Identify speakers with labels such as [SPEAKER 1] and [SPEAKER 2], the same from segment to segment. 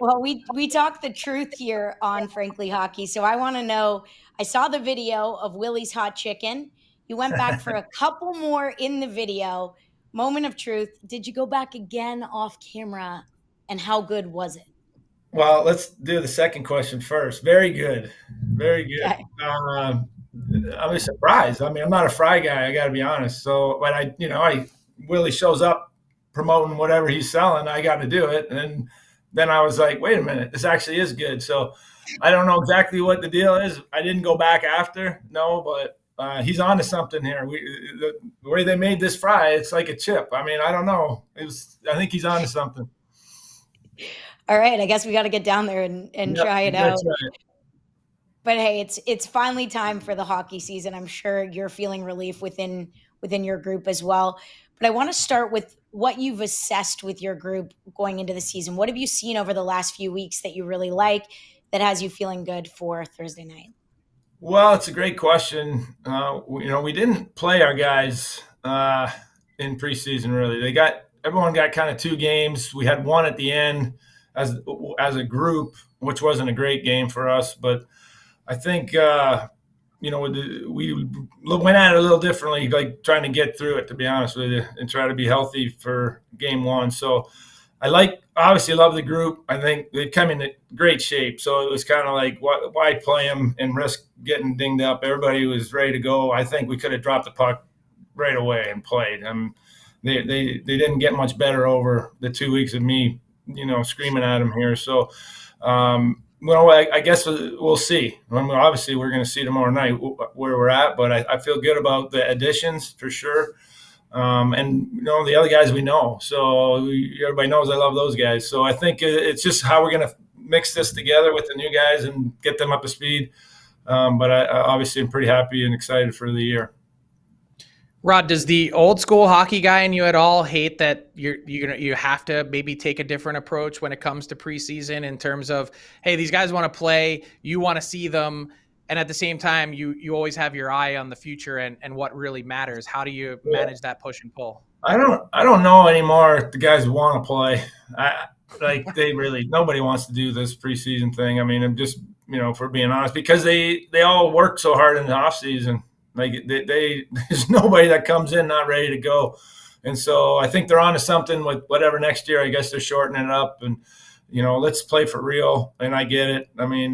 [SPEAKER 1] Well, we talk the truth here on Frankly Hockey. So I want to know, I saw the video of Willy's hot chicken. You went back for a couple more in the video. Moment of truth. Did you go back again off camera? And how good was it?
[SPEAKER 2] Well, let's do the second question first. Very good, very good.
[SPEAKER 1] Okay.
[SPEAKER 2] I was surprised. I mean, I'm not a fry guy. I got to be honest. So, but Willie shows up promoting whatever he's selling. I got to do it, and then I was like, wait a minute, this actually is good. So, I don't know exactly what the deal is. I didn't go back after, no, but he's on to something here. The way they made this fry, it's like a chip. I mean, I don't know. I think he's on to something.
[SPEAKER 1] All right. I guess we got to get down there and
[SPEAKER 2] Yep,
[SPEAKER 1] try it
[SPEAKER 2] that's
[SPEAKER 1] out.
[SPEAKER 2] right.
[SPEAKER 1] But hey, it's finally time for the hockey season. I'm sure you're feeling relief within your group as well. But I want to start with what you've assessed with your group going into the season. What have you seen over the last few weeks that you really like that has you feeling good for Thursday night?
[SPEAKER 2] Well, it's a great question. We didn't play our guys in preseason really. Everyone got kind of two games. We had one at the end as a group, which wasn't a great game for us. But I think we went at it a little differently, like trying to get through it. To be honest with you, and try to be healthy for game one. So obviously love the group. I think they come in great shape. So it was kind of like, why play them and risk getting dinged up? Everybody was ready to go. I think we could have dropped the puck right away and played. They didn't get much better over the 2 weeks of me, screaming at them here. So, I guess we'll see. I mean, obviously, we're going to see tomorrow night where we're at, but I feel good about the additions for sure. And the other guys we know, so everybody knows I love those guys. So I think it's just how we're going to mix this together with the new guys and get them up to speed. But I obviously am pretty happy and excited for the year.
[SPEAKER 3] Rod, does the old school hockey guy in you at all hate that you have to maybe take a different approach when it comes to preseason in terms of, hey, these guys want to play, you want to see them, and at the same time you always have your eye on the future and what really matters. How do you manage that push and pull?
[SPEAKER 2] I don't know anymore if the guys want to play. Nobody wants to do this preseason thing. I mean, I'm just, for being honest, because they all work so hard in the off season. Like there's nobody that comes in not ready to go. And so I think they're on to something with whatever next year. I guess they're shortening it up and, let's play for real. And I get it. I mean,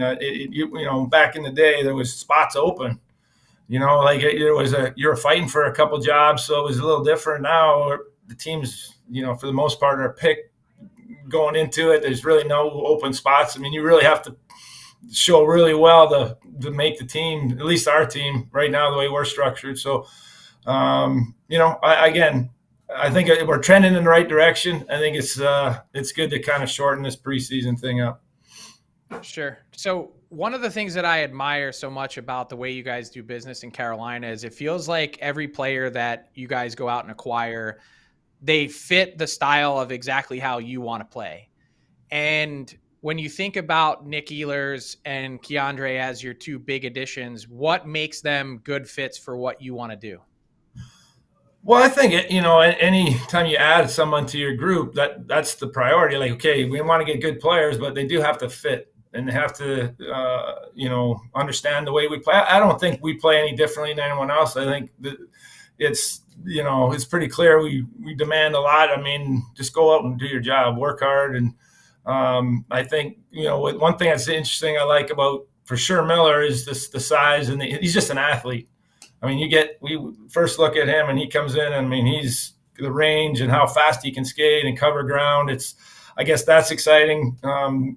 [SPEAKER 2] back in the day, there was spots open. You were fighting for a couple jobs, so it was a little different. Now the teams, for the most part, are picked going into it. There's really no open spots. I mean, you really have to show really well to make the team, at least our team right now, the way we're structured. So, I think we're trending in the right direction. I think it's good to kind of shorten this preseason thing up.
[SPEAKER 3] Sure. So one of the things that I admire so much about the way you guys do business in Carolina is it feels like every player that you guys go out and acquire, they fit the style of exactly how you want to play. And when you think about Nick Ehlers and Keandre as your two big additions, what makes them good fits for what you want to do?
[SPEAKER 2] Well, I think any time you add someone to your group, that's the priority. Like, okay, we want to get good players, but they do have to fit and they have to, understand the way we play. I don't think we play any differently than anyone else. I think that it's pretty clear. We demand a lot. I mean, just go out and do your job, work hard, and I think one thing that's interesting I like about for sure Miller is the size and he's just an athlete. I mean, we first look at him and he comes in. I mean, he's the range and how fast he can skate and cover ground. I guess that's exciting.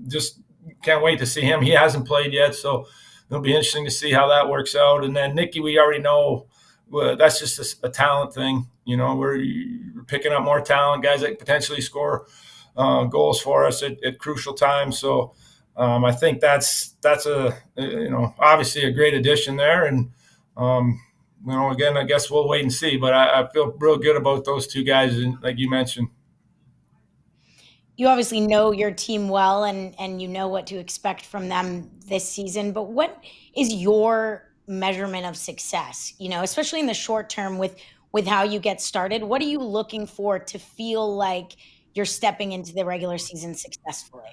[SPEAKER 2] Just can't wait to see him. He hasn't played yet, so it'll be interesting to see how that works out. And then Nicky, we already know that's just a talent thing. We're picking up more talent, guys that potentially score goals for us at crucial times. So I think that's obviously a great addition there. And again, I guess we'll wait and see. But I feel real good about those two guys, like you mentioned.
[SPEAKER 1] You obviously know your team well and you know what to expect from them this season, but what is your measurement of success, especially in the short term with how you get started? What are you looking for to feel like you're stepping into the regular season successfully?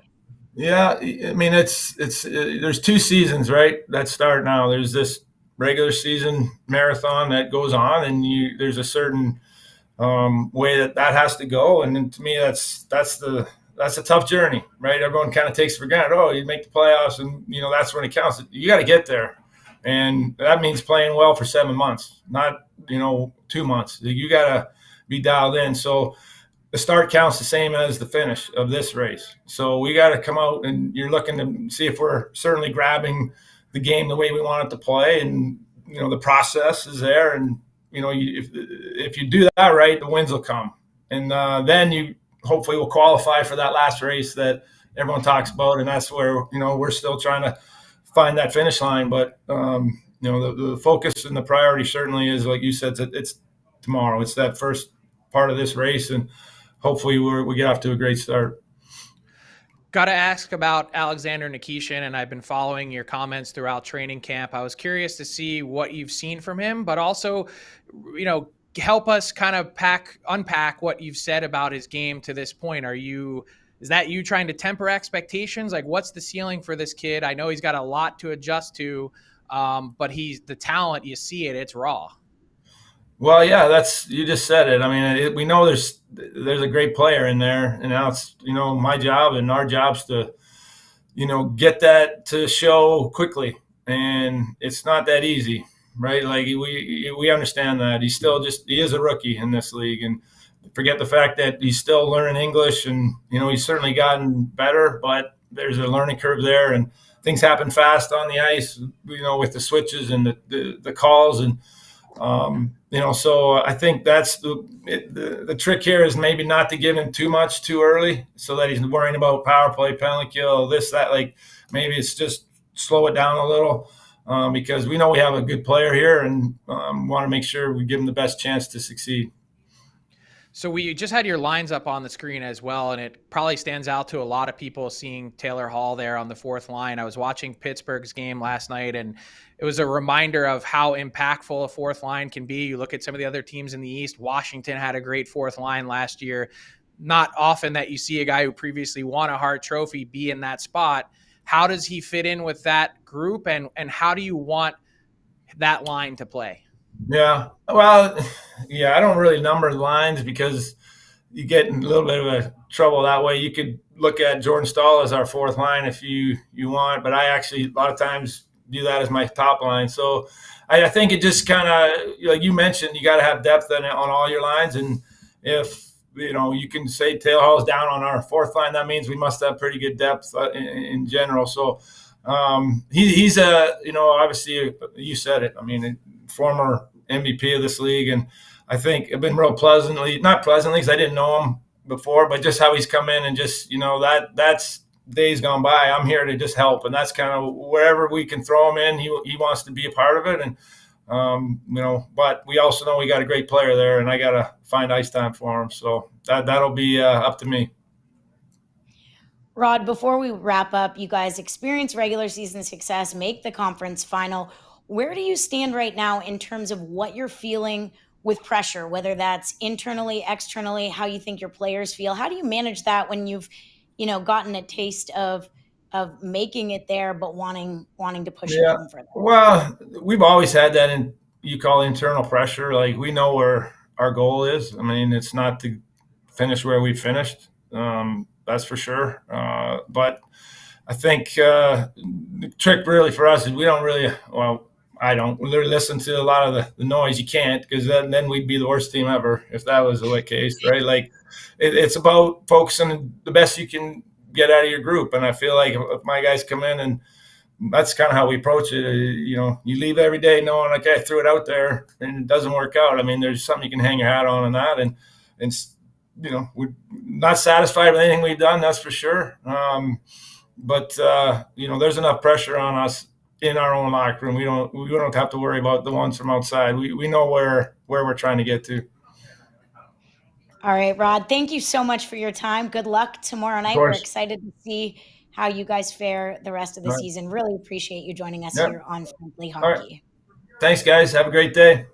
[SPEAKER 2] Yeah, I mean there's two seasons, right, that start now. There's this regular season marathon that goes on, and there's a certain way that has to go. And then to me, that's a tough journey, right? Everyone kind of takes for granted. Oh, you make the playoffs, and that's when it counts. You got to get there, and that means playing well for 7 months, not 2 months. You got to be dialed in. So the start counts the same as the finish of this race. So we got to come out, and you're looking to see if we're certainly grabbing the game the way we want it to play, and the process is there, and if you do that right, the wins will come, and then you hopefully will qualify for that last race that everyone talks about, and that's where we're still trying to find that finish line. But the focus and the priority certainly is, like you said, it's tomorrow. It's that first part of this race, and hopefully we get off to a great start.
[SPEAKER 3] Got to ask about Alexander Nikishin, and I've been following your comments throughout training camp. I was curious to see what you've seen from him, but also, help us kind of unpack what you've said about his game to this point. Is that you trying to temper expectations? Like, what's the ceiling for this kid? I know he's got a lot to adjust to, but he's the talent. You see it; it's raw.
[SPEAKER 2] Well, yeah, you just said it. I mean, we know there's a great player in there, and now it's my job and our jobs to get that to show quickly, and it's not that easy, right? Like we understand that he is a rookie in this league, and forget the fact that he's still learning English, and he's certainly gotten better, but there's a learning curve there, and things happen fast on the ice, with the switches and the calls, and so I think that's the trick here is maybe not to give him too much too early, so that he's worrying about power play, penalty kill, this, that. Like, maybe it's just slow it down a little, because we know we have a good player here, and want to make sure we give him the best chance to succeed.
[SPEAKER 3] So we just had your lines up on the screen as well, and it probably stands out to a lot of people seeing Taylor Hall there on the fourth line. I was watching Pittsburgh's game last night, and it was a reminder of how impactful a fourth line can be. You look at some of the other teams in the East. Washington had a great fourth line last year. Not often that you see a guy who previously won a Hart Trophy be in that spot. How does he fit in with that group, and how do you want that line to play?
[SPEAKER 2] Yeah. Well, yeah, I don't really number lines because you get in a little bit of a trouble that way. You could look at Jordan Stahl as our fourth line if you want, but I actually a lot of times do that as my top line. So I think it just kind of, like you mentioned, you got to have depth on all your lines. And if, you can say Taylor Hall's down on our fourth line, that means we must have pretty good depth in general. So he's obviously you said it. I mean, former MVP of this league, and I think I've been not pleasantly because I didn't know him before, but just how he's come in and just that's days gone by. I'm here to just help, and that's kind of wherever we can throw him in. He wants to be a part of it, and but we also know we got a great player there, and I got to find ice time for him. So that'll be up to me.
[SPEAKER 1] Rod, before we wrap up, you guys experience regular season success, make the conference final. Where do you stand right now in terms of what you're feeling with pressure, whether that's internally, externally, how you think your players feel? How do you manage that when you've, gotten a taste of making it there, but wanting to push it even further?
[SPEAKER 2] Well, we've always had that you call internal pressure. Like, we know where our goal is. I mean, it's not to finish where we finished. That's for sure. But I think the trick really for us is we don't really, I don't really listen to a lot of the noise. You can't, because then we'd be the worst team ever if that was the case, right? Like, it's about focusing the best you can get out of your group. And I feel like if my guys come in, and that's kind of how we approach it. You leave every day knowing, like, I threw it out there and it doesn't work out. I mean, there's something you can hang your hat on that. And we're not satisfied with anything we've done, that's for sure. But there's enough pressure on us in our own locker room. We don't have to worry about the ones from outside. We know where we're trying to get to.
[SPEAKER 1] All right, Rod, thank you so much for your time. Good luck tomorrow night. We're excited to see how you guys fare the rest of the season. Really appreciate you joining us here on Friendly Hockey.
[SPEAKER 2] Thanks, guys. Have a great day.